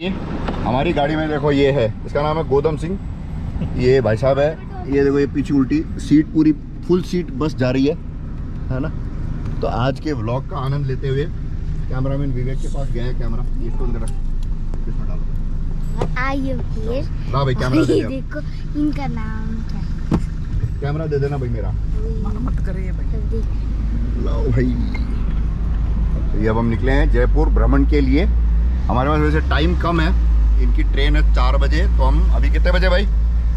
हमारी गाड़ी में देखो ये है, इसका नाम है गौतम सिंह। ये भाई साहब है, ये देखो ये पीछे उल्टी सीट, पूरी फुल सीट बस जा रही है ना। तो आज के व्लॉग का आनंद लेते हुए कैमरामैन विवेक के पास गए हैं। कैमरा इसको अंदर इसमें डालो। हाँ भाई कैमरा दे देखो इनका नाम क्या, कैमरा दे देना भाई मेरा। मत करिए भाई। लो भाई, तो ये अब हम निकले हैं जयपुर भ्रमण के लिए। हमारे पास वैसे टाइम कम है, इनकी ट्रेन है 4 बजे, तो हम अभी कितने बजे भाई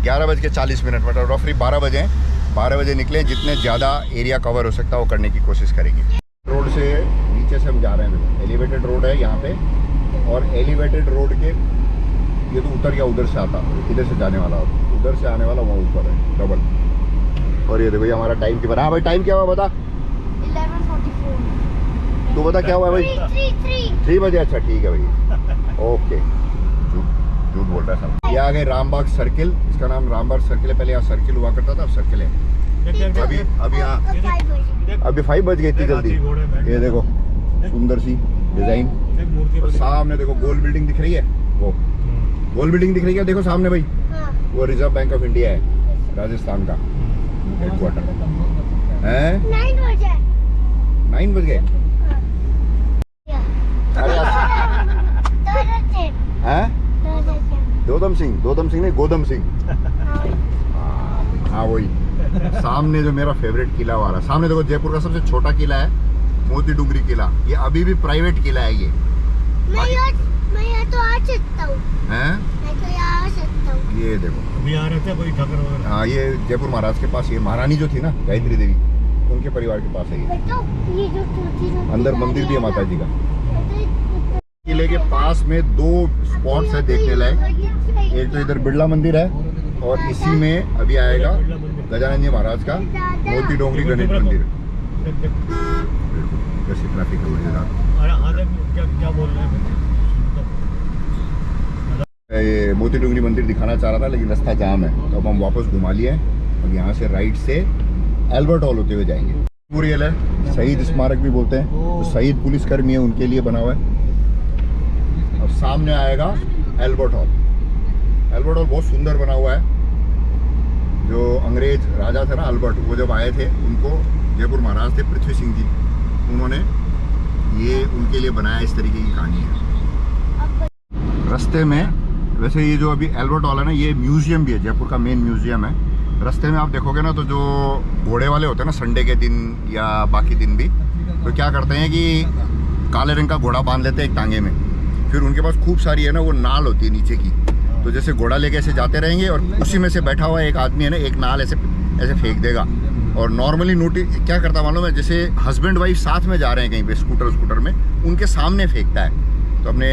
11:40 मतलब रफली 12 बजे हैं। 12 बजे निकले, जितने ज़्यादा एरिया कवर हो सकता है वो करने की कोशिश करेंगे। रोड से नीचे से हम जा रहे हैं, देखो एलिवेटेड रोड है यहाँ पे, और एलिवेटेड रोड के ये तो उतर गया, उधर से आता, इधर से जाने वाला, उधर से आने वाला वहाँ ऊपर है डबल। और ये देखो ये हमारा टाइम की बना। हाँ भाई टाइम क्या हुआ बता? 11:44। तू बता क्या हुआ भाई? 3 बजे। अच्छा ठीक है भाई, ओके। झूठ बोल रहा है सब। ये आ गए रामबाग सर्किल, इसका नाम रामबाग सर्किल है। पहले यहाँ सर्किल हुआ करता था, अब सर्किल है। अभी यहाँ अभी 5 बज गए इतनी जल्दी। ये देखो सुंदर सी डिजाइन, और सामने देखो गोल बिल्डिंग दिख रही है, वो गोल बिल्डिंग दिख रही है, देखो सामने भाई, वो रिजर्व बैंक ऑफ इंडिया है, राजस्थान का हेडक्वार्टर है। 9 बज गए गौतम सिंह नहीं गौतम सिंह। हाँ वही सामने जो मेरा फेवरेट किला वाला, सामने देखो जयपुर का सबसे छोटा किला है मोती डुंगरी किला। ये अभी भी प्राइवेट किला है ये। मैं यहाँ तो आ सकता हूँ। हैं? मैं तो यहाँ आ सकता हूँ। ये देखो अभी आ रहे थे कोई ठाकर वगैरह। हाँ ये जयपुर महाराज के पास, ये महारानी जो थी ना गायत्री देवी, उनके परिवार के पास है ये। ये जो अंदर मंदिर भी है माता जी का। किले के पास में 2 स्पॉट्स है देखने लायक। एक तो इधर बिरला मंदिर है, और इसी में अभी आएगा गजानन जी महाराज का मोती डोंगरी गणेश मंदिर। कैसी ट्रैफिक है क्या बोल रहे हैं? ये मोती डोंगरी मंदिर दिखाना चाह रहा था, लेकिन रास्ता जाम है, तो अब हम वापस घुमा लिए हैं। और यहाँ से राइट से एल्बर्ट हॉल होते हुए जाएंगे। मेमोरियल है, शहीद स्मारक भी बोलते हैं, तो शहीद पुलिसकर्मी है उनके लिए बना हुआ है। और सामने आएगा एल्बर्ट हॉल। एल्बर्ट हॉल बहुत सुंदर बना हुआ है। जो अंग्रेज राजा थे ना अल्बर्ट, वो जब आए थे, उनको जयपुर महाराज थे पृथ्वी सिंह जी, उन्होंने ये उनके लिए बनाया। इस तरीके की कहानी है। रास्ते में वैसे ये जो अभी एल्बर्ट हॉल है ना, ये म्यूजियम भी है, जयपुर का मेन म्यूजियम है। रास्ते में आप देखोगे ना, तो जो घोड़े वाले होते हैं ना संडे के दिन या बाकी दिन भी, तो क्या करते हैं कि काले रंग का घोड़ा बांध लेते हैं एक टांगे में, फिर उनके पास खूब सारी है ना वो नाल होती है नीचे की, तो जैसे घोड़ा लेके ऐसे जाते रहेंगे, और उसी में से बैठा हुआ एक आदमी है ना, एक नाल ऐसे फेंक देगा। और नॉर्मली नोटिस क्या करता मालूम है, जैसे हस्बैंड वाइफ साथ में जा रहे हैं कहीं पे स्कूटर में, उनके सामने फेंकता है। तो अपने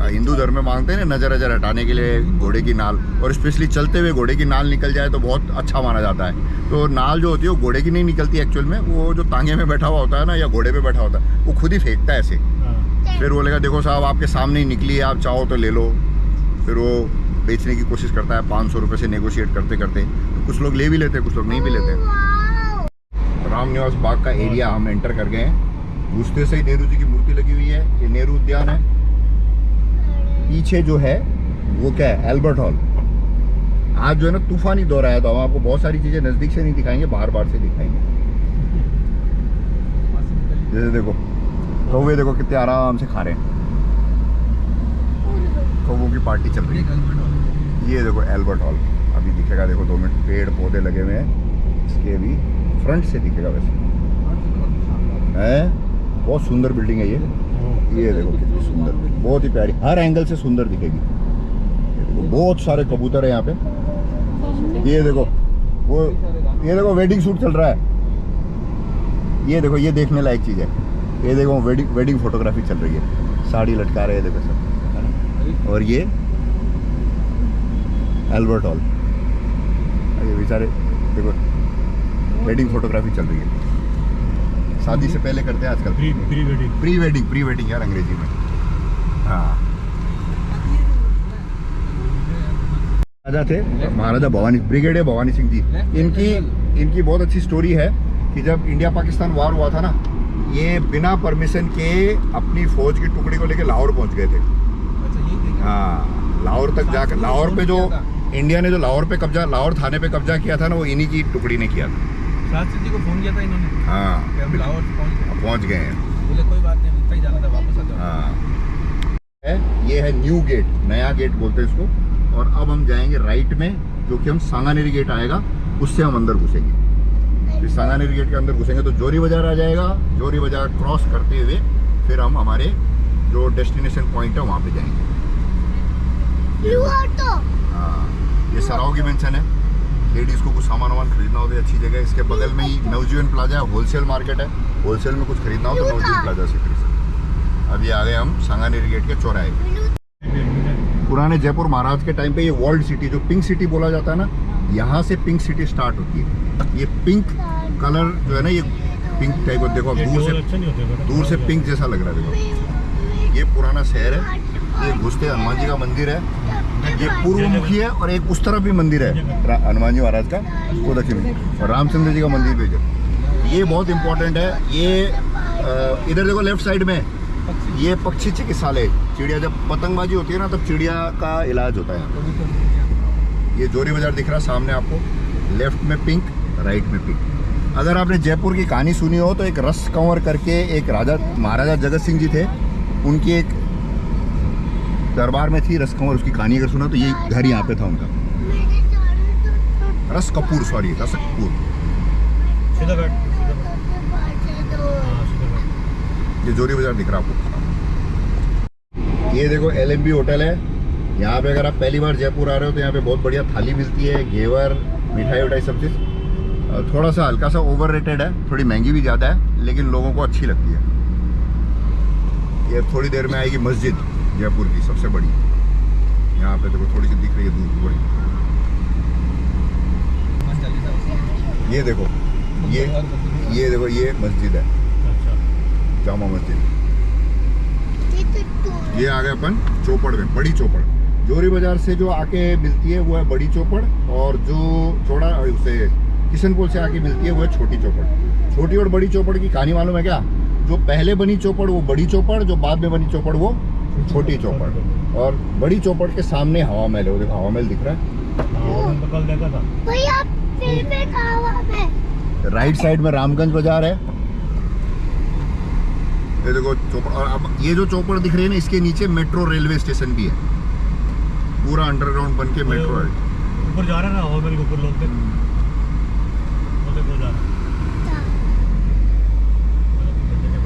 हिंदू धर्म में मांगते हैं ना नज़र नज़र हटाने के लिए घोड़े की नाल, और स्पेशली चलते हुए घोड़े की नाल निकल जाए तो बहुत अच्छा माना जाता है। तो नाल जो होती है वो घोड़े की नहीं निकलती एक्चुअल में, वो जो तांगे में बैठा हुआ होता है ना, या घोड़े पे बैठा होता है, वो खुद ही फेंकता है ऐसे। फिर बोलेगा देखो साहब आपके सामने ही निकली है, आप चाहो तो ले लो। फिर वो बेचने की कोशिश करता है 500 रुपये से नेगोशिएट करते करते। तो कुछ लोग ले भी लेते हैं, कुछ लोग नहीं भी लेते। राम निवास बाग का एरिया हम एंटर कर गए हैं। घुसते से ही नेहरू जी की मूर्ति लगी हुई है, ये नेहरू उद्यान है। पीछे जो है वो क्या है, एल्बर्ट हॉल। आज जो है ना तूफानी दौर आया, तो हम आपको बहुत सारी चीजें नजदीक से नहीं दिखाएंगे, बाहर से दिखाएंगे। जैसे देखो कौवे, देखो कितने आराम से खा रहे हैं, कौवों की पार्टी चल रही है। ये देखो एल्बर्ट हॉल अभी दिखेगा, देखो 2 मिनट, पेड़ पौधे लगे हुए हैं इसके, अभी फ्रंट से दिखेगा वैसे है। बहुत सुंदर बिल्डिंग है ये देखो कितनी सुंदर, बहुत ही प्यारी, हर एंगल से सुंदर दिखेगी। ये देखो बहुत सारे कबूतर है यहाँ पे। ये देखो ये देखो वेडिंग शूट चल रहा है। ये देखो ये देखने लायक चीज़ है। ये देखो वेडिंग फोटोग्राफी चल रही है, साड़ी लटका रहे हैं देखो सब, है ना। और ये एल्बर्ट हॉल, ये बेचारे देखो वेडिंग फोटोग्राफी चल रही है। शादी से पहले करते हैं आजकल प्री वेडिंग यार अंग्रेजी में। हाँ राजा थे महाराजा भवानी, ब्रिगेडियर भवानी सिंह जी। इनकी बहुत अच्छी स्टोरी है कि जब इंडिया पाकिस्तान वार हुआ था ना, ये बिना परमिशन के अपनी फौज की टुकड़ी को लेकर लाहौर पहुंच गए थे। हाँ तक जाकर लाहौर पे जो इंडिया ने जो लाहौर पे कब्जा, लाहौर थाने पे कब्जा किया था ना, वो इन्हीं की टुकड़ी ने किया था। शास्त्री जी को फोन किया था इन्होंने हाँ, कि हम लाहौर पहुंच गए हैं। बोले कोई बात नहीं, इतना ही जाना था, वापस आ जाओ। हाँ, ये है न्यू गेट, नया गेट बोलते हैं इसको। और अब हम जाएंगे राइट में, जो कि हम सांगानेरी गेट आएगा, उससे हम अंदर घुसेंगे। फिर सांगानेरी गेट के अंदर घुसेंगे तो जोरी बाजार आ जाएगा। जोरी बाजार क्रॉस करते हुए फिर हम हमारे जो डेस्टिनेशन पॉइंट है वहाँ पे जाएंगे। हाँ, ये सराव की मेंशन है। लेडीज़ को कुछ सामान वामान खरीदना हो तो अच्छी जगह है। इसके बगल में ही नवजीवन प्लाजा है, होलसेल मार्केट है। होलसेल में कुछ खरीदना हो तो नवजीवन प्लाजा से खरीद सकते। अब ये आ गए हम सांगानेरी गेट के चौराहे। पुराने जयपुर महाराज के टाइम पे ये वर्ल्ड सिटी, जो पिंक सिटी बोला जाता है ना, यहाँ से पिंक सिटी स्टार्ट होती है। ये पिंक कलर जो है ना, ये पिंक टाइप of, देखो अब दूर से पिंक जैसा लग रहा है। देखो ये पुराना शहर है। ये घुसते हनुमान जी का मंदिर है, ये पूर्व मुखी है, और एक उस तरफ भी मंदिर है हनुमान जी महाराज का, वो दक्षिण में, और रामचंद्र जी का मंदिर भी है। ये बहुत इंपॉर्टेंट है। ये इधर देखो लेफ्ट साइड में, ये पक्षी चिकित्सालय। चिड़िया जब पतंगबाजी होती है ना, तब चिड़िया का इलाज होता है। ये जोरी बाजार दिख रहा है सामने आपको, लेफ्ट में पिंक, राइट में पिंक। अगर आपने जयपुर की कहानी सुनी हो तो एक रस कंवर करके एक राजा, महाराजा जगत सिंह जी थे, उनकी एक दरबार में थी रस कंवर। उसकी कहानी अगर सुना तो ये घर यहाँ पे था उनका। रस कपूर, सॉरी, रस कपूर। सीधा बैठ, सीधा बैठ। हाँ, सीधा बैठ। ये जोरी बाजार दिख रहा है आपको। ये देखो LMB होटल है। यहाँ पे अगर आप पहली बार जयपुर आ रहे हो तो यहाँ पे बहुत बढ़िया थाली मिलती है, घेवर, मिठाई उठाई सब चीज़। थोड़ा सा हल्का सा ओवररेटेड है, थोड़ी महंगी भी ज़्यादा है, लेकिन लोगों को अच्छी लगती है। ये थोड़ी देर में आएगी मस्जिद, जयपुर की सबसे बड़ी। यहाँ पे देखो थोड़ी सी दिख रही है दूर बड़ी। ये देखो, ये देखो, ये मस्जिद है, अच्छा, जामा मस्जिद। ये आ गए अपन चौपड़ में, बड़ी चौपड़। जोरी बाजार से जो आके मिलती है वो है बड़ी चौपड़, और जो थोड़ा उसे किशनपुर से आके मिलती है वो है छोटी चौपड़। छोटी और बड़ी चौपड़ की कहानी मालूम है क्या? जो पहले बनी चौपड़ वो बड़ी चौपड़, जो बाद में बनी चौपड़ वो छोटी चौपड़। और बड़ी चौपड़ के सामने हवा महल है, वो देखो हवा महल दिख रहा है। कल देखा था भैया, फिर पे हवा में। राइट साइड में रामगंज बाजार है। ये देखो चौपड़, और अब ये जो चौपड़ दिख रही है ना, इसके नीचे मेट्रो रेलवे स्टेशन भी है, पूरा अंडरग्राउंड बन के मेट्रो है। ऊपर जा रहा है ना, हवा महल के ऊपर लोग देखो जा रहा है।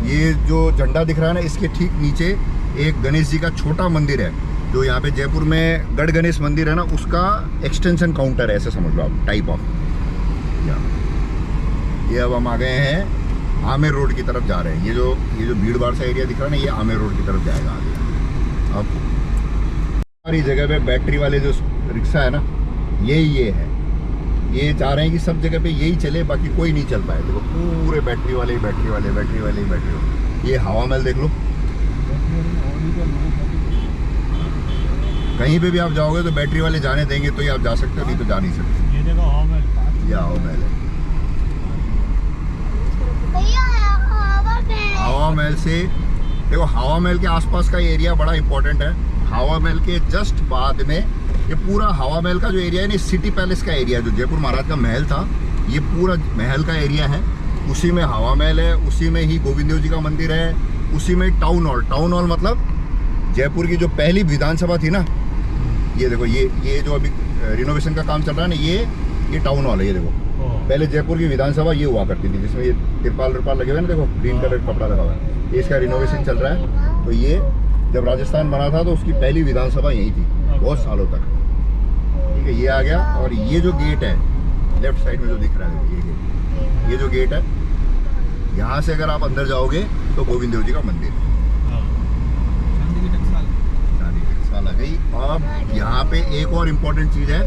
ये जो झंडा दिख रहा है ना, इसके ठीक नीचे एक गणेश जी का छोटा मंदिर है, जो यहाँ पे जयपुर में गढ़ गणेश मंदिर है ना, उसका एक्सटेंशन काउंटर है, ऐसे समझ लो आप, टाइप ऑफ। ये अब हम आ गए हैं आमेर रोड की तरफ जा रहे हैं। ये जो भीड़ भाड़ सा एरिया दिख रहा है ना, ये आमेर रोड की तरफ जाएगा आगे। अब सारी जगह पे बैटरी वाले जो रिक्शा है ना, ये है। ये चाह रहे हैं कि सब जगह पे यही चले, बाकी कोई नहीं चल पाए। देखो पूरे बैटरी वाले, बैटरी वाले, बैटरी वाले, बैटरी वाले। ये हवा महल देख लो, कहीं पे भी आप जाओगे तो बैटरी वाले जाने देंगे तो ही आप जा सकते हो, नहीं तो जा नहीं सकते। ये देखो हवा महल, ये हवा महल है। भैया, हवा में। हवा महल से देखो, हवा महल के आसपास का एरिया बड़ा इंपॉर्टेंट है। हवा महल के जस्ट बाद में ये पूरा हवा महल का जो एरिया है ना, सिटी पैलेस का एरिया है। जो जयपुर महाराज का महल था, ये पूरा महल का एरिया है। उसी में हवा महल है, उसी में ही गोविंद देव जी का मंदिर है, उसी में टाउन हॉल। टाउन हॉल मतलब जयपुर की जो पहली विधानसभा थी ना, ये देखो, ये जो अभी रिनोवेशन का काम चल रहा है ना, ये टाउन हॉल है। ये देखो, पहले जयपुर की विधानसभा ये हुआ करती थी, जिसमें ये तिरपाल लगे हुए ना, देखो ग्रीन कलर का कपड़ा लगा हुआ है। ये इसका रिनोवेशन चल रहा है। तो ये जब राजस्थान बना था तो उसकी पहली विधानसभा यही थी बहुत सालों तक। ठीक है, ये आ गया। और ये जो गेट है लेफ्ट साइड में जो दिख रहा है, ये जो गेट है, यहाँ से अगर आप अंदर जाओगे तो गोविंद देव जी का मंदिर है। आ गई। अब यहाँ पे एक और इम्पोर्टेंट चीज़ है,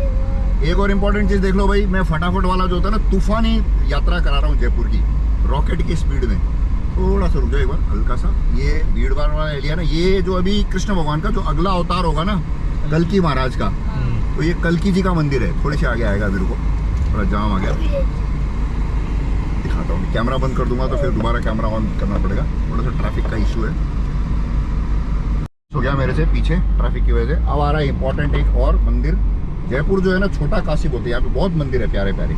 एक और इम्पोर्टेंट चीज़ देख लो भाई। मैं फटाफट वाला जो होता है ना, तूफानी यात्रा करा रहा हूँ जयपुर की, रॉकेट की स्पीड में। थोड़ा सा रुक जाओ एक बार, हल्का सा। ये भीड़ भाड़ वाला एरिया ना, ये जो अभी कृष्ण भगवान का जो अगला अवतार होगा ना, कल्की महाराज का, तो ये कल्की जी का मंदिर है। थोड़े से आगे आएगा, मेरे को थोड़ा जाम आ गया, दिखाता हूँ। कैमरा बंद कर दूंगा तो फिर दोबारा कैमरा ऑन करना पड़ेगा, थोड़ा सा ट्रैफिक का इशू है। हो गया मेरे से पीछे ट्रैफिक की वजह से। अब आ रहा है इंपॉर्टेंट एक और मंदिर। जयपुर जो है ना छोटा काशी बोलते हैं, यहाँ पे बहुत मंदिर है प्यारे प्यारे।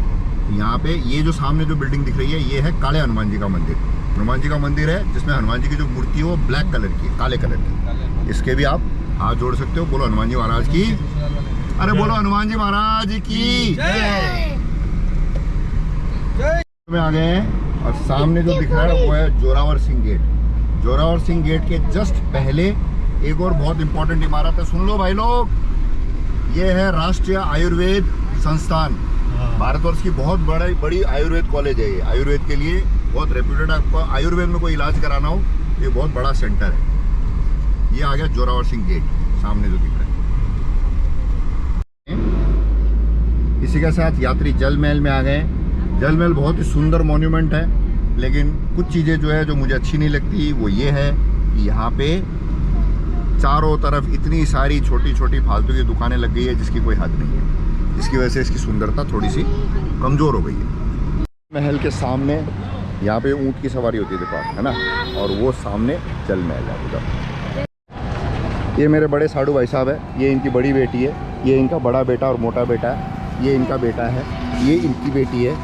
यहाँ पे ये जो सामने जो बिल्डिंग दिख रही है ये है काले हनुमान जी का मंदिर। हनुमान जी का मंदिर है जिसमें हनुमान जी की जो मूर्ति है वो ब्लैक कलर की है, काले कलर की। इसके भी आप हाथ जोड़ सकते हो, बोलो हनुमान जी महाराज की, अरे बोलो हनुमान जी महाराज की में आ गए हैं। और सामने जो दिख रहा है वो है जोरावर सिंह गेट। जोरावर सिंह गेट के जस्ट पहले एक और बहुत इंपॉर्टेंट इमारत है, सुन लो भाई लोग, ये है राष्ट्रीय आयुर्वेद संस्थान। भारतवर्ष की बहुत बड़ी आयुर्वेद कॉलेज है ये। आयुर्वेद के लिए बहुत रेप्यूटेड, आपको आयुर्वेद में कोई इलाज कराना हो ये बहुत बड़ा सेंटर है। ये आ गया जोरावर सिंह गेट सामने जो दिख रहा है। इसी के साथ यात्री जल महल में आ गए। जल महल बहुत ही सुंदर मॉन्यूमेंट है, लेकिन कुछ चीज़ें जो है जो मुझे अच्छी नहीं लगती वो ये है कि यहाँ पे चारों तरफ इतनी सारी छोटी छोटी फालतू की दुकानें लग गई है जिसकी कोई हद नहीं है। इसकी वजह से इसकी सुंदरता थोड़ी सी कमज़ोर हो गई है। महल के सामने यहाँ पे ऊँट की सवारी होती है देखो, है ना, और वो सामने जल महल है उधर। ये मेरे बड़े साधु भाई साहब है, ये इनकी बड़ी बेटी है, ये इनका बड़ा बेटा और मोटा बेटा है, ये इनका बेटा है, ये इनकी बेटी है,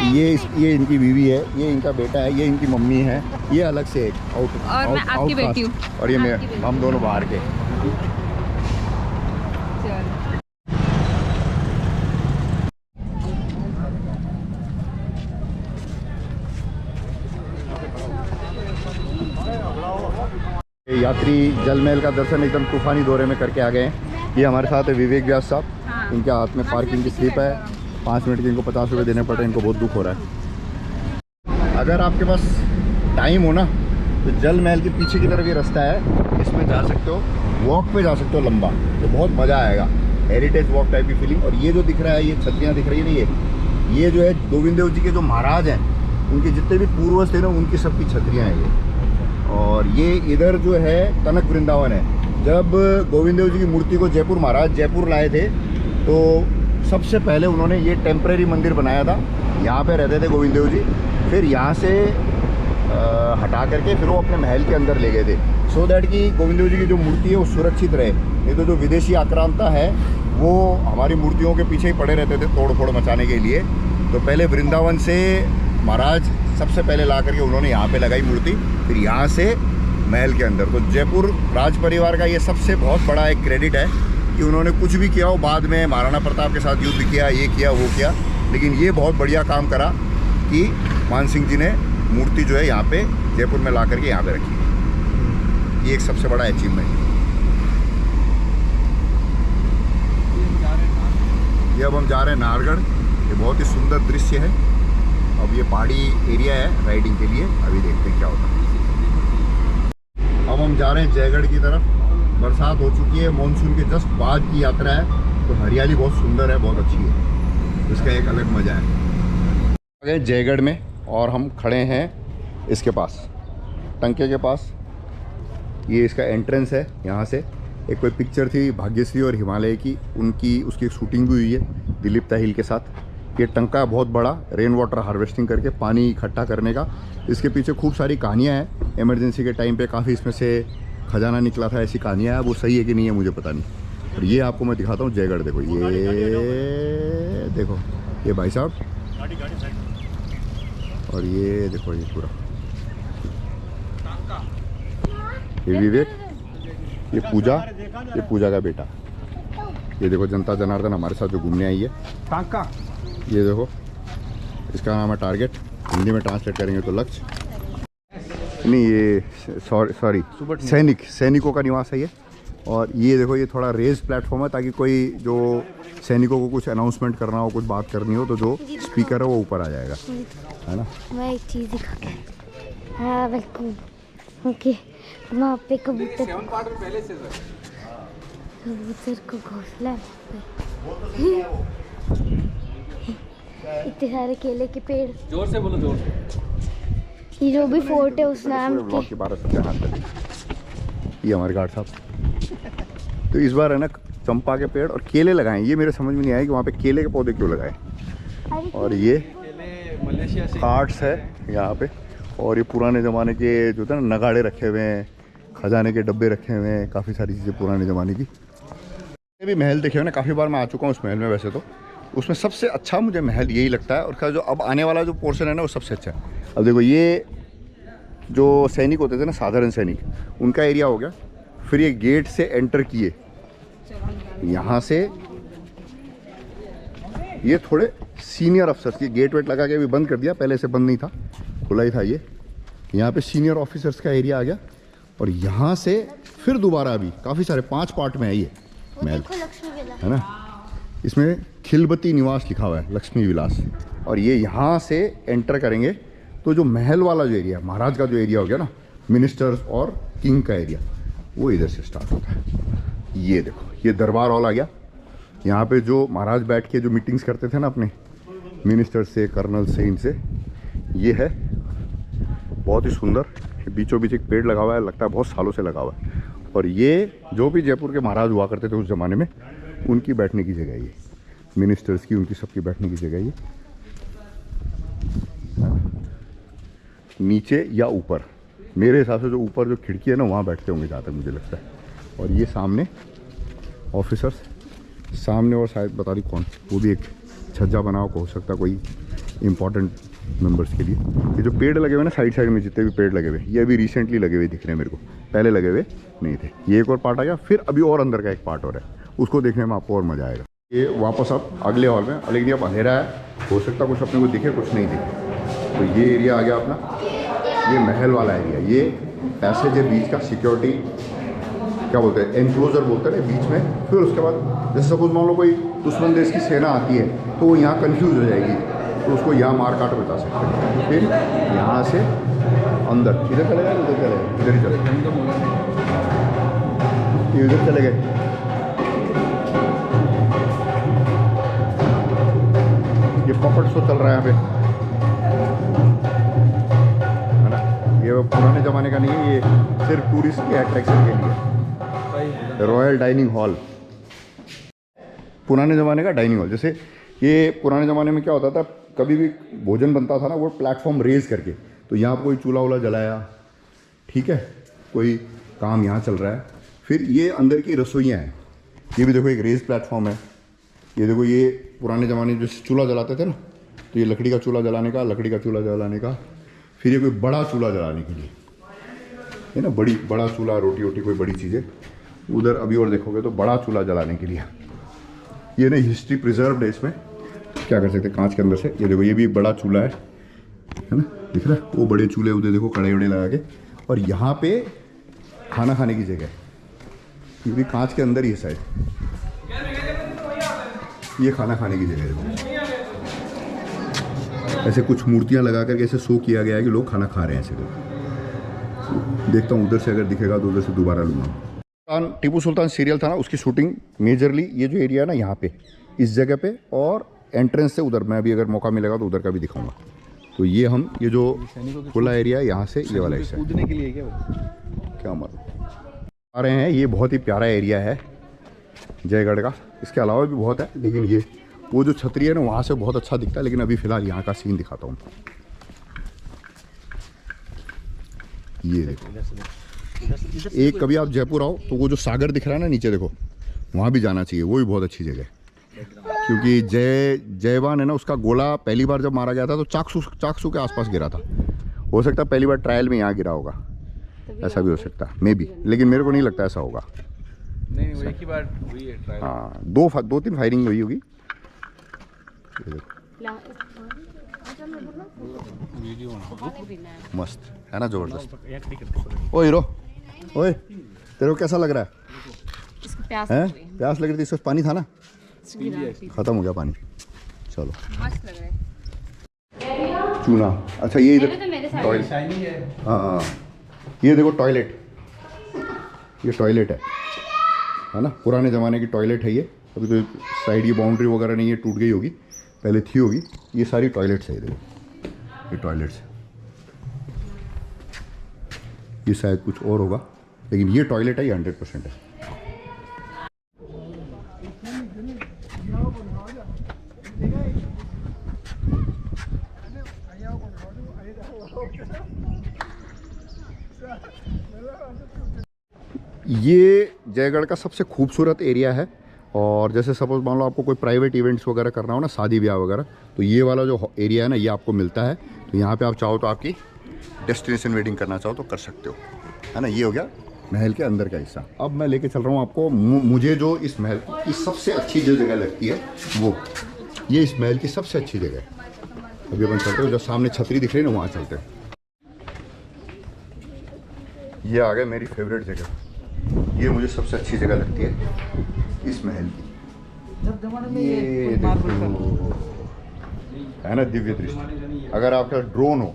ये इनकी बीवी है, ये इनका बेटा है, ये इनकी मम्मी है, ये अलग से एक आउट मैं आपकी बेटी हूँ। और ये मैं, हम दोनों बाहर के। यात्री जल महल का दर्शन एकदम तूफानी दौरे में करके आ गए हैं। ये हमारे साथ है विवेक व्यास साहब, इनके हाथ में पार्किंग की स्लिप है, 5 मिनट के इनको 50 रुपये देने पड़ रहे हैं, इनको बहुत दुख हो रहा है। अगर आपके पास टाइम हो ना तो जल महल के पीछे की तरफ ये रास्ता है, इसमें जा सकते हो, वॉक पे जा सकते हो लंबा, तो बहुत मज़ा आएगा, हेरिटेज वॉक टाइप की फीलिंग। और ये जो दिख रहा है, ये छतरियाँ दिख रही है ना, ये जो है गोविंद देव जी के जो महाराज हैं उनके जितने भी पूर्वज थे ना उनकी सबकी छतरियाँ हैं ये। और ये इधर जो है कनक वृंदावन है। जब गोविंद देव जी की मूर्ति को जयपुर महाराज जयपुर लाए थे तो सबसे पहले उन्होंने ये टेम्परेरी मंदिर बनाया था, यहाँ पे रहते थे गोविंद देव जी। फिर यहाँ से हटा करके फिर वो अपने महल के अंदर ले गए थे, सो दैट कि गोविंद देव जी की जो मूर्ति है वो सुरक्षित रहे। नहीं तो जो विदेशी आक्रांता है वो हमारी मूर्तियों के पीछे ही पड़े रहते थे तोड़ फोड़ मचाने के लिए। तो पहले वृंदावन से महाराज सबसे पहले ला करके उन्होंने यहाँ पे लगाई मूर्ति, फिर यहाँ से महल के अंदर। तो जयपुर राज परिवार का ये सबसे बहुत बड़ा एक क्रेडिट है कि उन्होंने कुछ भी किया हो, बाद में महाराणा प्रताप के साथ युद्ध किया, ये किया वो किया, लेकिन ये बहुत बढ़िया काम करा कि मान सिंह जी ने मूर्ति जो है यहाँ पे जयपुर में ला करके यहाँ पे रखी। ये एक सबसे बड़ा अचीवमेंट है। ये अब हम जा रहे हैं नाहरगढ़। ये बहुत ही सुंदर दृश्य है। अब ये पहाड़ी एरिया है राइडिंग के लिए, अभी देखते हैं क्या होता है। अब हम जा रहे हैं जयगढ़ की तरफ। बरसात हो चुकी है, मानसून के जस्ट बाद की यात्रा है, तो हरियाली बहुत सुंदर है, बहुत अच्छी है, इसका एक अलग मज़ा है। आ गए जयगढ़ में और हम खड़े हैं इसके पास, टंके के पास। ये इसका एंट्रेंस है। यहाँ से एक कोई पिक्चर थी भाग्यश्री और हिमालय की, उसकी शूटिंग भी हुई है दिलीप ताहिल के साथ। ये टंका बहुत बड़ा रेन वाटर हार्वेस्टिंग करके पानी इकट्ठा करने का। इसके पीछे खूब सारी कहानियाँ हैं। इमरजेंसी के टाइम पे काफ़ी इसमें से खजाना निकला था, ऐसी कहानियाँ हैं। वो सही है कि नहीं है मुझे पता नहीं। और ये आपको मैं दिखाता हूँ जयगढ़। देखो ये देखो, ये भाई साहब, और ये देखो ये पूरा, ये विवेक, ये पूजा का बेटा। ये देखो जनता जनार्दन हमारे साथ जो घूमने आई है। टांका, ये देखो इसका नाम है टारगेट, हिंदी में ट्रांसलेट करेंगे तो लक्ष्य नहीं, ये सॉरी सैनिकों का निवास है ये। और ये देखो ये थोड़ा रेज प्लेटफॉर्म है ताकि कोई जो सैनिकों को कुछ अनाउंसमेंट करना हो, कुछ बात करनी हो, तो जो स्पीकर है वो ऊपर आ जाएगा, है ना। मैं एक चीज़ दिखा के, हाँ बिल्कुल, ओके। वहाँ पे कबूतर को घोंसला है, इतने सारे केले के पेड़। जोर से बोलो, जोर से। ये जो भी फोर्ट है उस नाम के। ये हमारे गार्ड साहब। तो इस बार है ना चंपा के पेड़ और केले लगाए। ये मेरे समझ में नहीं आया कि वहाँ पे केले के पौधे क्यों लगाए। और ये मलेशिया से कार्ड्स है यहाँ पे, और ये पुराने ज़माने के जो थे ना नगाड़े रखे हुए हैं, खजाने के डब्बे रखे हुए हैं, काफ़ी सारी चीज़ें पुराने ज़माने की। ये भी महल देखे हो ना, काफ़ी बार मैं आ चुका हूँ उस महल में। वैसे तो उसमें सबसे अच्छा मुझे महल यही लगता है, और उसका जो अब आने वाला जो पोर्शन है ना वो सबसे अच्छा है। अब देखो ये जो सैनिक होते थे ना, साधारण सैनिक, उनका एरिया हो गया। फिर ये गेट से एंटर किए, यहाँ से ये थोड़े सीनियर अफसर्स, ये गेट वेट लगा के अभी बंद कर दिया, पहले से बंद नहीं था, खुला ही था ये। यहाँ पे सीनियर ऑफिसर्स का एरिया आ गया, और यहाँ से फिर दोबारा अभी काफ़ी सारे 5 पार्ट में है ये महल, है ना। इसमें खिलबती निवास लिखा हुआ है, लक्ष्मी विलास। और ये यहाँ से एंटर करेंगे तो जो महल वाला जो एरिया, महाराज का जो एरिया हो गया ना, मिनिस्टर्स और किंग का एरिया, वो इधर से स्टार्ट होता है। ये देखो, ये दरबार हॉल आ गया। यहाँ पे जो महाराज बैठ के जो मीटिंग्स करते थे ना अपने मिनिस्टर से, कर्नल से, इनसे, ये है बहुत ही सुंदर। बीचों बीच एक पेड़ लगा हुआ है, लगता है बहुत सालों से लगा हुआ है। और ये जो भी जयपुर के महाराज हुआ करते थे उस ज़माने में, उनकी बैठने की जगह ये, मिनिस्टर्स की, उनकी सबकी बैठने की जगह ये। नीचे या ऊपर, मेरे हिसाब से जो ऊपर जो खिड़की है ना, वहाँ बैठते होंगे जहाँ तक मुझे लगता है। और ये सामने ऑफिसर्स, सामने, और शायद बता रही कौन, वो भी एक छज्जा बना हो सकता है कोई इंपॉर्टेंट मेंबर्स के लिए। ये जो पेड़ लगे हुए ना साइड साइड में, जितने भी पेड़ लगे हुए, ये अभी रिसेंटली लगे हुए दिख रहे हैं मेरे को, पहले लगे हुए नहीं थे। ये एक और पार्ट आ गया, फिर अभी और अंदर का एक पार्ट और है, उसको देखने में आपको और मज़ा आएगा। ये वापस अब अगले हॉल में, लेकिन अब अंधेरा है, हो सकता कुछ अपने को दिखे, कुछ नहीं दिखे। तो ये एरिया आ गया अपना, ये महल वाला एरिया। ये पैसेज है बीच का, सिक्योरिटी क्या बोलते हैं, एनक्लोजर बोलते हैं बीच में। फिर उसके बाद जैसे सपोज मान लो कोई दुश्मन देश की सेना आती है तो वो यहाँ कन्फ्यूज़ हो जाएगी, तो उसको यहाँ मार काट बचा सकते हैं। फिर यहाँ से अंदर, इधर चले गए, उधर चले गए, इधर ही चले गए, इधर चले गए। ये पॉकेट शो चल रहा है यहाँ पे, है ना। ये पुराने ज़माने का नहीं है, ये सिर्फ टूरिस्ट के अट्रैक्शन के लिए। रॉयल डाइनिंग हॉल, पुराने ज़माने का डाइनिंग हॉल। जैसे ये पुराने ज़माने में क्या होता था, कभी भी भोजन बनता था ना, वो प्लेटफॉर्म रेज करके, तो यहाँ कोई चूल्हा वूल्हा जलाया, ठीक है, कोई काम यहाँ चल रहा है। फिर ये अंदर की रसोइयाँ हैं, ये भी देखो एक रेज प्लेटफॉर्म है। ये देखो, ये पुराने ज़माने में जो चूल्हा जलाते थे ना, तो ये लकड़ी का चूल्हा जलाने का, लकड़ी का चूल्हा जलाने का। फिर ये कोई बड़ा चूल्हा जलाने के लिए है ना, बड़ा चूल्हा, रोटी वोटी कोई बड़ी चीज़ें। उधर अभी और देखोगे तो बड़ा चूल्हा जलाने के लिए। ये ना हिस्ट्री प्रिजर्व्ड है, इसमें क्या कर सकते हैं कांच के अंदर से। ये देखो, ये भी बड़ा चूल्हा है ना, दिख रहा है, वो बड़े चूल्हे उधर देखो, कड़े वड़े लगा के। और यहाँ पे खाना खाने की जगह है, क्योंकि कांच के अंदर ही है शायद, ये खाना खाने की जगह है। ऐसे कुछ मूर्तियाँ लगा करके ऐसे शो किया गया है कि लोग खाना खा रहे हैं ऐसे। देखता हूँ उधर से अगर दिखेगा तो उधर से दोबारा लूँगा। टीपू सुल्तान सीरियल था ना, उसकी शूटिंग मेजरली ये जो एरिया है ना, यहाँ पे इस जगह पे, और एंट्रेंस से उधर, मैं अभी अगर मौका मिलेगा तो उधर का भी दिखाऊंगा। तो ये हम, ये जो खुला एरिया है यहाँ से, ये वाला हिस्सा कूदने के लिए क्या मालूम आ रहे हैं। ये बहुत ही प्यारा एरिया है जयगढ़ का, इसके अलावा भी बहुत है, लेकिन ये वो जो छतरी है ना, वहाँ से बहुत अच्छा दिखता है। लेकिन अभी फ़िलहाल यहाँ का सीन दिखाता हूँ। ये देखो, एक कभी आप जयपुर आओ तो वो जो सागर दिख रहा है ना नीचे, देखो वहाँ भी जाना चाहिए, वो भी बहुत अच्छी जगह है। क्योंकि जयवान है ना, उसका गोला पहली बार जब मारा गया था तो चाकसू के आसपास गिरा था। हो सकता है पहली बार ट्रायल में यहाँ गिरा होगा, ऐसा भी हो सकता है, मे बी, लेकिन मेरे को नहीं लगता ऐसा होगा। नहीं, वो एक ही बार हुई है ट्रायल। हाँ, दो तीन फायरिंग हुई होगी। मस्त है ना, जबरदस्त। ओ हीरो, ओए तेरे को कैसा लग रहा है? प्यास हैं? प्यास लग रही थी, इसमें पानी था ना, खत्म हो गया पानी। चलो, मस्त लग रहा है। चूना, अच्छा ये इधर टॉयलेट, शाइनी है। हाँ, ये देखो टॉयलेट, ये टॉयलेट है ना, पुराने ज़माने की टॉयलेट है ये। अभी तो साइड की बाउंड्री वगैरह नहीं है, टूट गई होगी, पहले थी होगी। ये सारी टॉयलेट्स है, देखो ये टॉयलेट्स, ये शायद कुछ और होगा, लेकिन ये टॉयलेट है, ये 100% है। ये जयगढ़ का सबसे खूबसूरत एरिया है। और जैसे सपोज मान लो आपको कोई प्राइवेट इवेंट्स वगैरह करना हो ना, शादी ब्याह वगैरह, तो ये वाला जो एरिया है ना ये आपको मिलता है। तो यहाँ पे आप चाहो तो आपकी डेस्टिनेशन वेडिंग करना चाहो तो कर सकते हो, है ना। ये हो गया महल के अंदर का हिस्सा। अब मैं लेके चल रहा हूँ आपको, मुझे जो इस महल की सबसे अच्छी जो जगह लगती है वो ये इस महल की सबसे अच्छी जगह है। अभी अपन चलते हो, जो सामने छतरी दिख रही है ना वहाँ चलते हैं। ये आ गया मेरी फेवरेट जगह, ये मुझे सबसे अच्छी जगह लगती है इस महल की। ये देखो है ना दिव्य दृष्टि। अगर आपका ड्रोन हो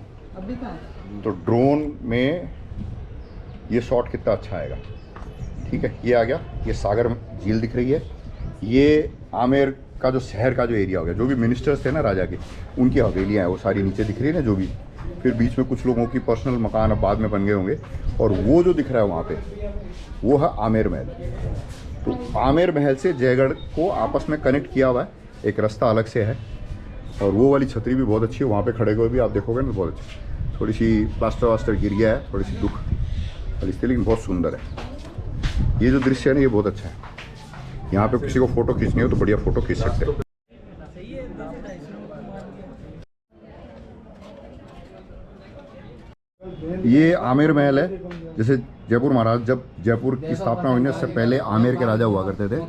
तो ड्रोन में ये शॉट कितना अच्छा आएगा। ठीक है, ये आ गया, ये सागर झील दिख रही है। ये आमेर का जो शहर का जो एरिया हो गया, जो भी मिनिस्टर्स थे ना राजा के, उनकी हवेलियाँ हैं वो सारी नीचे दिख रही है ना जो भी। फिर बीच में कुछ लोगों की पर्सनल मकान अब बाद में बन गए होंगे। और वो जो दिख रहा है वहाँ पे वो है आमेर महल। तो आमेर महल से जयगढ़ को आपस में कनेक्ट किया हुआ है, एक रास्ता अलग से है। और वो वाली छतरी भी बहुत अच्छी है, वहाँ पे खड़े हुए भी आप देखोगे ना बहुत अच्छी। थोड़ी सी प्लास्टर वास्टर गिर गया है, थोड़ी सी दुख वाली थी, लेकिन बहुत सुंदर है। ये जो दृश्य है ना ये बहुत अच्छा है। यहाँ पे किसी को फोटो खींचनी हो तो बढ़िया फोटो खींच सकते हैं। ये आमेर महल है। जैसे जयपुर महाराज जब जयपुर की स्थापना हुई ना, उससे पहले आमेर के राजा हुआ करते थे,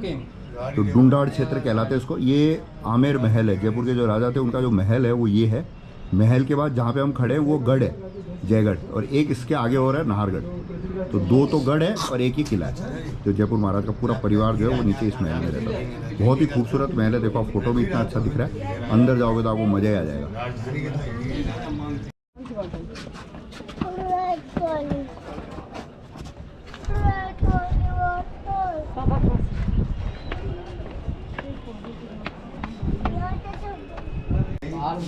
तो डुंडाड़ क्षेत्र कहलाते हैं इसको। ये आमेर महल है, जयपुर के जो राजा थे उनका जो महल है वो ये है। महल के बाद जहाँ पे हम खड़े हैं वो गढ़ है जयगढ़, और एक इसके आगे और है नाहरगढ़। तो दो तो गढ़ है और एक ही किला है। जो जयपुर महाराज का पूरा परिवार जो है वो नीचे इस महल में रहता है। बहुत ही खूबसूरत महल है। देखो आप फोटो में इतना अच्छा दिख रहा है, अंदर जाओगे तो आपको मजा ही आ जाएगा।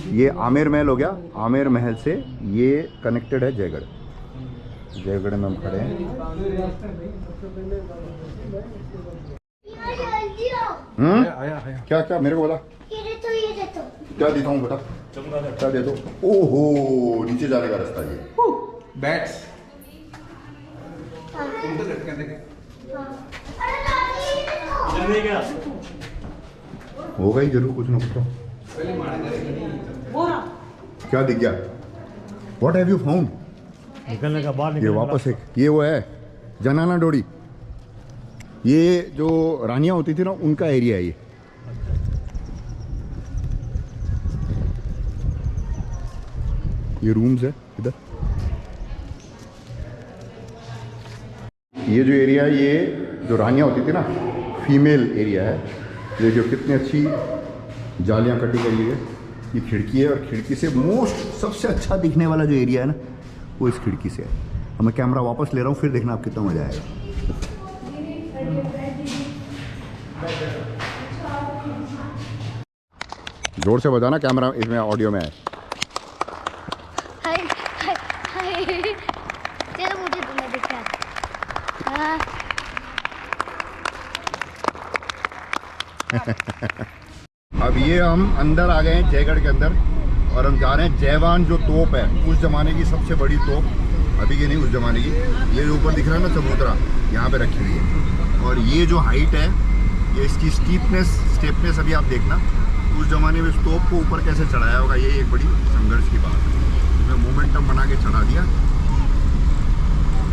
ये आमेर महल हो गया। आमेर महल से ये कनेक्टेड है जयगढ़। जयगढ़ में हम खड़े हैं। क्या क्या मेरे को बता, क्या देता हूँ बेटा, क्या दे दो। ओहो नीचे जाने का रास्ता ये बैट्स होगा ही जरूर कुछ ना कुछ। क्या दिख गया? What have you found? निकलने का बाहर ये निकलने वापस एक ये वो है जनाना डोरी। ये जो रानियां होती थी ना उनका एरिया है ये। ये रूम्स है इधर। ये जो एरिया है ये जो रानियां होती थी ना, फीमेल एरिया है। देखिए कितनी अच्छी जालियां कटी गई है। ये खिड़की है और खिड़की से मोस्ट सबसे अच्छा दिखने वाला जो एरिया है ना वो इस खिड़की से है। अब मैं कैमरा वापस ले रहा हूँ, फिर देखना आप कितना मजा आएगा। जोर से बजाना, कैमरा इसमें ऑडियो में है। हाय हाय हाय, चलो मुझे तुम्हें दिखा। हाँ अब ये हम अंदर आ गए हैं जयगढ़ के अंदर, और हम जा रहे हैं जयवान जो तोप है, उस जमाने की सबसे बड़ी तोप, अभी की नहीं उस जमाने की। ये जो ऊपर दिख रहा है ना चबूतरा, यहाँ पे रखी हुई है। और ये जो हाइट है, ये इसकी स्टेपनेस अभी आप देखना। उस जमाने में इस तोप को ऊपर कैसे चढ़ाया होगा, ये एक बड़ी संघर्ष की बात है। इसमें मोमेंटम बना के चढ़ा दिया।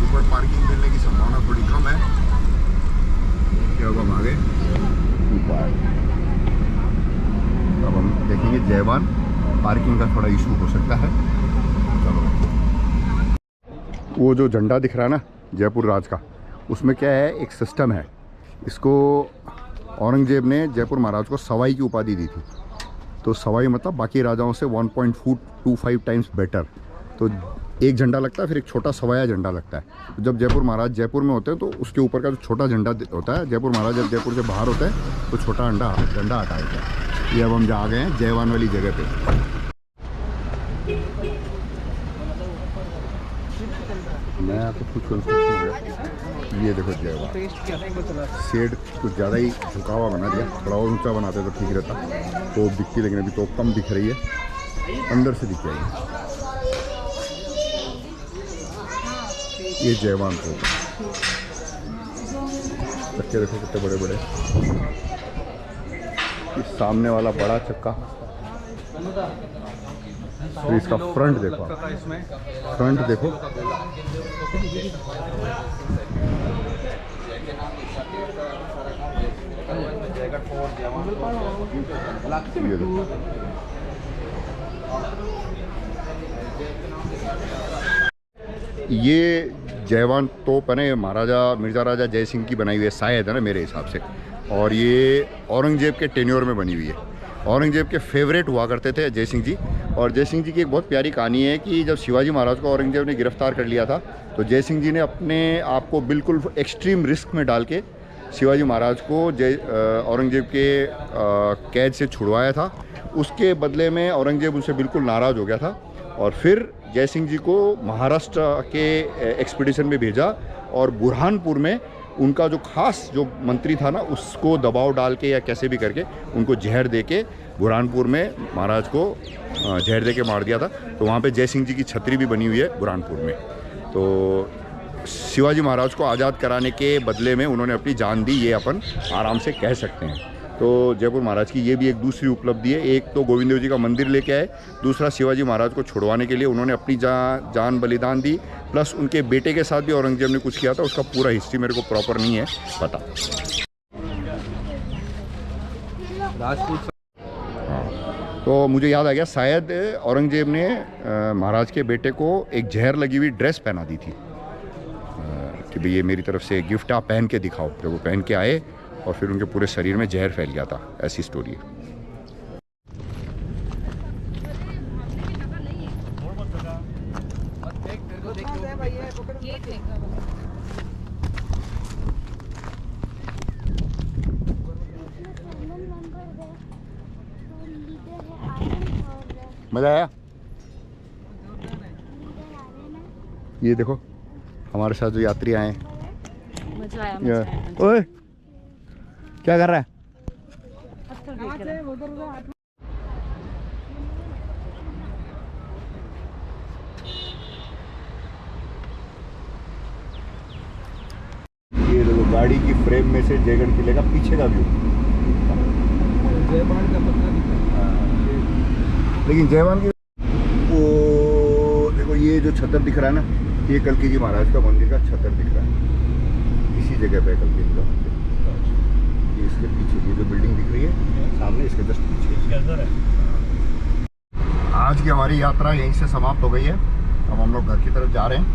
ऊपर पार्किंग मिलने की संभावना थोड़ी कम है। क्या अब हम आगे ऊपर, अब हम देखेंगे जयवान। पार्किंग का थोड़ा इशू हो सकता है। चलो, वो जो झंडा दिख रहा है ना जयपुर राज का, उसमें क्या है, एक सिस्टम है। इसको औरंगजेब ने जयपुर महाराज को सवाई की उपाधि दी थी। तो सवाई मतलब बाकी राजाओं से 1.25 टाइम्स बेटर। तो एक झंडा लगता है, फिर एक छोटा सवाया झंडा लगता है। तो जब जयपुर महाराज जयपुर में होते हैं तो उसके ऊपर का जो छोटा झंडा होता है, जयपुर महाराज जब जयपुर से बाहर होता है तो छोटा झंडा हटा देता है। ये अब हम जा गए हैं जयवान वाली जगह पे। मैं आपको कुछ कंस्ट्रक्शन, ये देखो जयवान शेड कुछ ज़्यादा ही झुका हुआ बना दिया। थोड़ा और ऊँचा बनाते तो ठीक रहता। तो दिखती, लेकिन अभी तो कम दिख रही है, अंदर से दिख रही है। ये जयवान को चक्के देखो कितने बड़े बड़े। इस सामने वाला बड़ा चक्का, तो इसका फ्रंट देखो, फ्रंट देखो। ये देखो। ये जयवान तोप है ना, महाराजा मिर्ज़ा राजा जय सिंह की बनाई हुई है शायद, है ना मेरे हिसाब से। और ये औरंगजेब के टेन्योर में बनी हुई है। औरंगजेब के फेवरेट हुआ करते थे जय सिंह जी। और जय सिंह जी की एक बहुत प्यारी कहानी है कि जब शिवाजी महाराज को औरंगजेब ने गिरफ्तार कर लिया था, तो जय सिंह जी ने अपने आप को बिल्कुल एक्सट्रीम रिस्क में डाल के शिवाजी महाराज को औरंगजेब के कैद से छुड़वाया था। उसके बदले में औरंगजेब उनसे बिल्कुल नाराज़ हो गया था और फिर जय सिंह जी को महाराष्ट्र के एक्सपीडिशन में भेजा और बुरहानपुर में उनका जो खास जो मंत्री था ना, उसको दबाव डाल के या कैसे भी करके उनको जहर दे के बुरहानपुर में महाराज को जहर दे के मार दिया था। तो वहाँ पे जय सिंह जी की छतरी भी बनी हुई है बुरहानपुर में। तो शिवाजी महाराज को आज़ाद कराने के बदले में उन्होंने अपनी जान दी, ये अपन आराम से कह सकते हैं। तो जयपुर महाराज की ये भी एक दूसरी उपलब्धि है। एक तो गोविंद देव जी का मंदिर लेके आए, दूसरा शिवाजी महाराज को छुड़वाने के लिए उन्होंने अपनी जान बलिदान दी, प्लस उनके बेटे के साथ भी औरंगजेब ने कुछ किया था। उसका पूरा हिस्ट्री मेरे को प्रॉपर नहीं है पता। राजपूत। तो मुझे याद आ गया, शायद औरंगजेब ने महाराज के बेटे को एक जहर लगी हुई ड्रेस पहना दी थी कि भाई ये मेरी तरफ से गिफ्ट, आप पहन के दिखाओ। जब वो पहन के आए और फिर उनके पूरे शरीर में जहर फैल गया था, ऐसी स्टोरी है। मजा आया? ये देखो हमारे साथ जो यात्री आए हैं। मजा आया। ओए क्या कर रहा है? ये देखो गाड़ी की फ्रेम में से जयगढ़ किले का पीछे का व्यू। जयवान का पत्ता दिखा है। लेकिन जयवान की वो देखो, ये जो छतर दिख रहा है ना, ये कल्की जी महाराज का मंदिर का छतर दिख रहा है। इसी जगह पे कल्की जी का मंदिर। ये इसके पीछे ये जो बिल्डिंग दिख रही है सामने, इसके जस्ट पीछे अंदर है। आज की हमारी यात्रा यहीं से समाप्त हो गई है। अब हम लोग घर की तरफ जा रहे हैं।